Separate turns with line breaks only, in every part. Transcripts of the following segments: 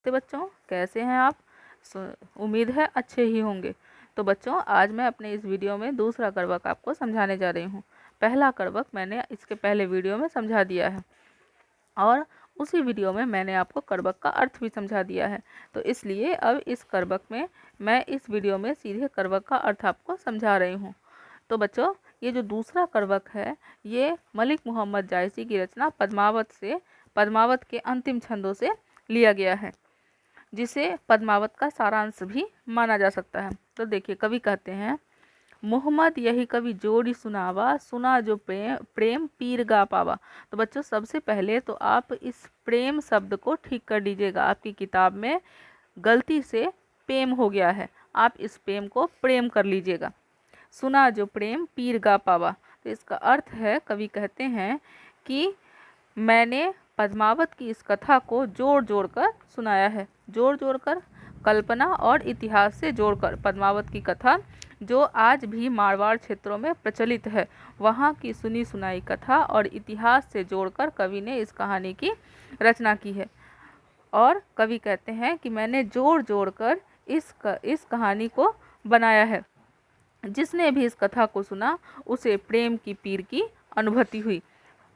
नमस्ते बच्चों, कैसे हैं आप। उम्मीद है अच्छे ही होंगे। तो बच्चों, आज मैं अपने इस वीडियो में दूसरा करवक आपको समझाने जा रही हूँ। पहला करवक मैंने इसके पहले वीडियो में समझा दिया है और उसी वीडियो में मैंने आपको करवक का अर्थ भी समझा दिया है। तो इसलिए अब इस करवक में मैं इस वीडियो में सीधे करवक का अर्थ आपको समझा रही हूँ। तो बच्चों, ये जो दूसरा करवक है ये मलिक मोहम्मद जायसी की रचना पद्मावत के अंतिम छंदों से लिया गया है, जिसे पद्मावत का सारांश भी माना जा सकता है। तो देखिए, कवि कहते हैं, मोहम्मद यही कवि जोड़ी सुनावा, सुना जो प्रेम पीर गा पावा। तो बच्चों, सबसे पहले तो आप इस प्रेम शब्द को ठीक कर लीजिएगा। आपकी किताब में गलती से प्रेम हो गया है, आप इस प्रेम को प्रेम कर लीजिएगा। सुना जो प्रेम पीर गा पावा, तो इसका अर्थ है, कवि कहते हैं कि मैंने पद्मावत की इस कथा को जोड़ जोड़ कर सुनाया है। जोड़ जोड़ कर, कल्पना और इतिहास से जोड़कर पद्मावत की कथा जो आज भी मारवाड़ क्षेत्रों में प्रचलित है, वहाँ की सुनी सुनाई कथा और इतिहास से जोड़कर कवि ने इस कहानी की रचना की है। और कवि कहते हैं कि मैंने जोड़ जोड़ कर इस कहानी को बनाया है। जिसने भी इस कथा को सुना उसे प्रेम की पीर की अनुभूति हुई।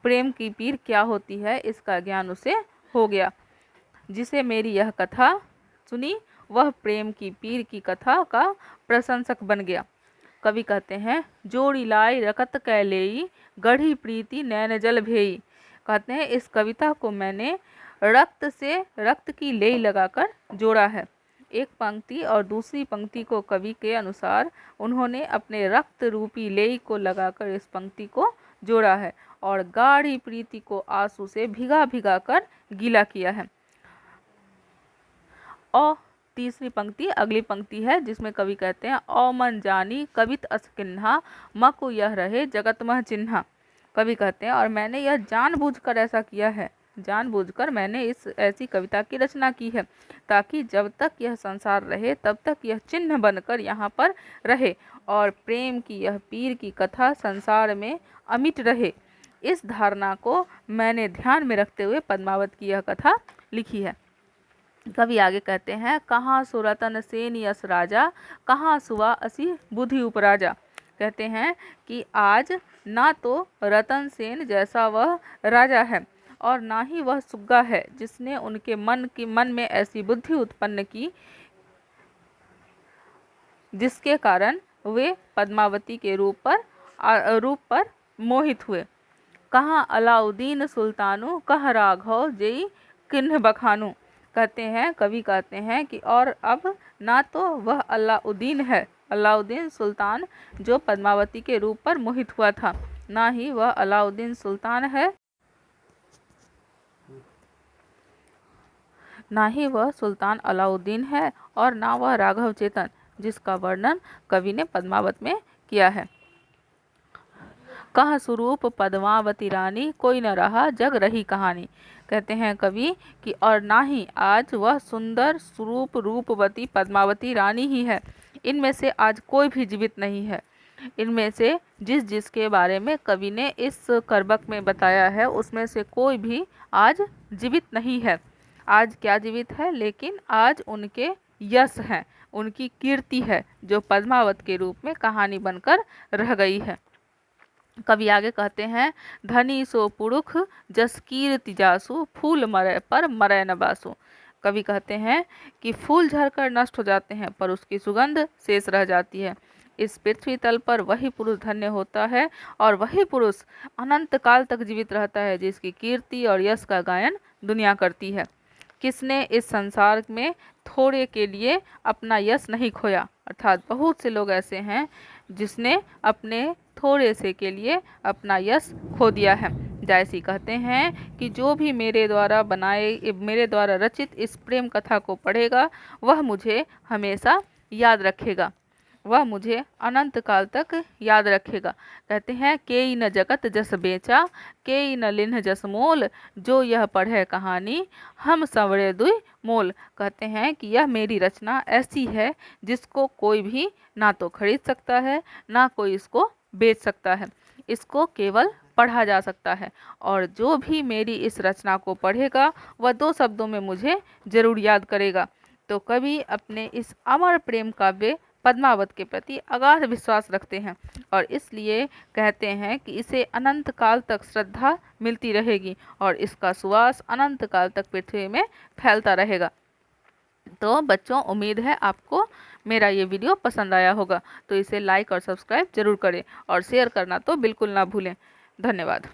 प्रेम की पीर क्या होती है, इसका ज्ञान उसे हो गया। जिसे मेरी यह कथा सुनी वह प्रेम की पीर की कथा का प्रशंसक बन गया। कवि कहते हैं, जोड़ी लाई रकत कै लेई, गढ़ी प्रीति नैन जल भेई। कहते हैं, इस कविता को मैंने रक्त से रक्त की लेई लगाकर जोड़ा है। एक पंक्ति और दूसरी पंक्ति को कवि के अनुसार उन्होंने अपने रक्त रूपी लेई को लगाकर इस पंक्ति को जोड़ा है और गाढ़ी प्रीति को आंसू से भिगा भिगा कर गीला किया है। और तीसरी पंक्ति अगली पंक्ति है, जिसमें कवि कहते हैं, ओ मन जानी कवित अस किन्हा, मकु यह रहे जगत मह चिन्हा। कवि कहते हैं, और मैंने यह जानबूझकर ऐसा किया है, जानबूझकर मैंने इस ऐसी कविता की रचना की है ताकि जब तक यह संसार रहे तब तक यह चिन्ह बनकर यहाँ पर रहे और प्रेम की यह पीर की कथा संसार में अमिट रहे। इस धारणा को मैंने ध्यान में रखते हुए पद्मावत की यह कथा लिखी है। कवि आगे कहते हैं, कहाँ सो रतन सेन यस राजा, कहाँ सुवा असी बुद्धि उपराजा। कहते हैं कि आज ना तो रतन सेन जैसा वह राजा है और ना ही वह सुग्गा है जिसने उनके मन में ऐसी बुद्धि उत्पन्न की जिसके कारण वे पद्मावती के रूप पर मोहित हुए। कहाँ अलाउद्दीन सुल्तानु, कह राघव जई किन्ह बखानु। कहते हैं, कवि कहते हैं कि और अब ना तो वह अलाउद्दीन सुल्तान जो पद्मावती के रूप पर मोहित हुआ था, ना ही वह अलाउद्दीन सुल्तान है, ना ही वह सुल्तान अलाउद्दीन है और ना वह राघव चेतन जिसका वर्णन कवि ने पद्मावत में किया है। कह स्वरूप पद्मावती रानी, कोई न रहा जग रही कहानी। कहते हैं कवि कि और ना ही आज वह सुंदर स्वरूप रूपवती पद्मावती रानी ही है, इनमें से आज कोई भी जीवित नहीं है। इनमें से जिसके बारे में कवि ने इस करवक में बताया है उसमें से कोई भी आज जीवित नहीं है। आज क्या जीवित है, लेकिन आज उनके यश हैं, उनकी कीर्ति है जो पद्मावत के रूप में कहानी बनकर रह गई है। कवि आगे कहते हैं, धनी सो पुरुष जस कीर्ति जासु, फूल मरे पर मरे न बासु। कवि कहते हैं कि फूल झड़कर नष्ट हो जाते हैं पर उसकी सुगंध शेष रह जाती है। इस पृथ्वी तल पर वही पुरुष धन्य होता है और वही पुरुष अनंत काल तक जीवित रहता है जिसकी कीर्ति और यश का गायन दुनिया करती है। किसने इस संसार में थोड़े के लिए अपना यश नहीं खोया, अर्थात बहुत से लोग ऐसे हैं जिसने अपने थोड़े से के लिए अपना यश खो दिया है। जायसी कहते हैं कि जो भी मेरे द्वारा रचित इस प्रेम कथा को पढ़ेगा वह मुझे हमेशा याद रखेगा, वह मुझे अनंत काल तक याद रखेगा। कहते हैं, केई न जगत जस बेचा, केई न लिन्ह जस मोल, जो यह पढ़े कहानी हम संवरे दुई मोल। कहते हैं कि यह मेरी रचना ऐसी है जिसको कोई भी ना तो खरीद सकता है ना कोई इसको बेच सकता है, इसको केवल पढ़ा जा सकता है। और जो भी मेरी इस रचना को पढ़ेगा वह 2 शब्दों में मुझे ज़रूर याद करेगा। तो कवि अपने इस अमर प्रेम काव्य पद्मावत के प्रति अगाध विश्वास रखते हैं और इसलिए कहते हैं कि इसे अनंत काल तक श्रद्धा मिलती रहेगी और इसका सुवास अनंत काल तक पृथ्वी में फैलता रहेगा। तो बच्चों, उम्मीद है आपको मेरा ये वीडियो पसंद आया होगा। तो इसे लाइक और सब्सक्राइब जरूर करें और शेयर करना तो बिल्कुल ना भूलें। धन्यवाद।